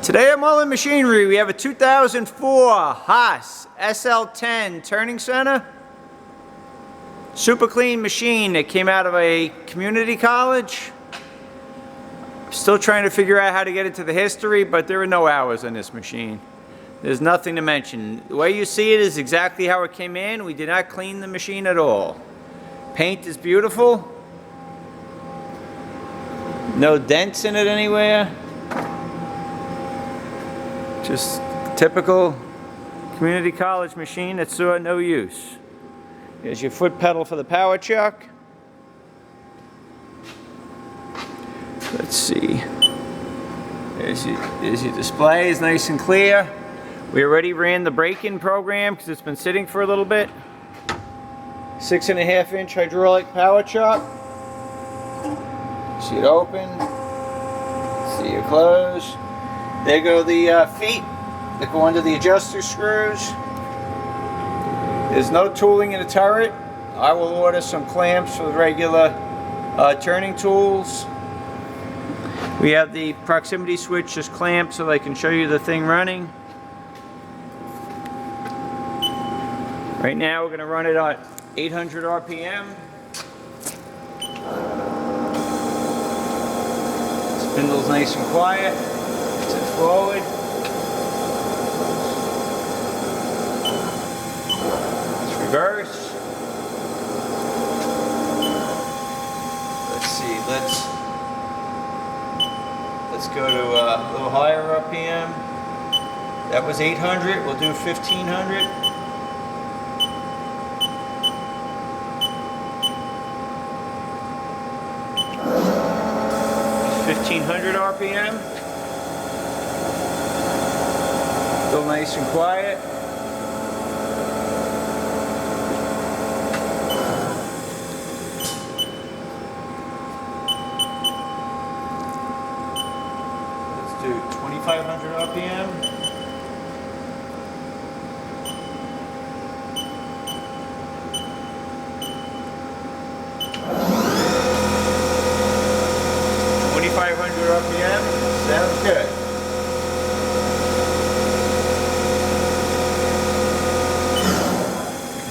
Today at Mullin Machinery, we have a 2004 HAAS SL-10 turning center. Super clean machine that came out of a community college. Still trying to figure out how to get into the history, but there are no hours on this machine. There's nothing to mention. The way you see it is exactly how it came in. We did not clean the machine at all. Paint is beautiful. No dents in it anywhere. Just typical community college machine that saw no use. Here's your foot pedal for the power chuck. Let's see. There's your display, is nice and clear. We already ran the break-in program because it's been sitting for a little bit. 6.5-inch hydraulic power chuck. See it open. See it close. There go the feet that go under the adjuster screws. There's no tooling in the turret. I will order some clamps for the regular turning tools. We have the proximity switch just clamped so I can show you the thing running. Right now we're going to run it at 800 RPM. Spindle's nice and quiet. Sit forward. Let's reverse. Let's see. Let's go to a little higher RPM. That was 800. We'll do 1500. 1500 RPM. Still nice and quiet. Let's do 2500 RPM. RPM. Sounds good.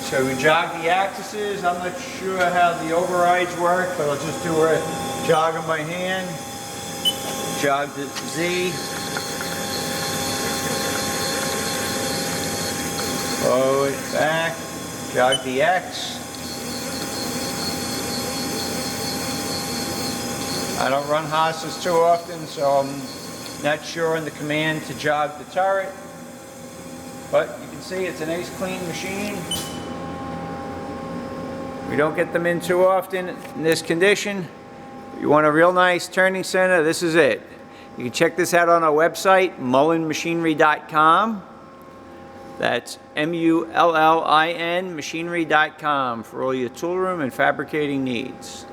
So we jog the axes. I'm not sure how the overrides work, but I'll just do a jog them by hand. Jog the Z. Forward, back. Jog the X. I don't run HAASes too often, so I'm not sure on the command to jog the turret. But you can see it's a nice clean machine. We don't get them in too often in this condition. If you want a real nice turning center, this is it. You can check this out on our website, mullinmachinery.com. That's MULLIN machinery.com for all your tool room and fabricating needs.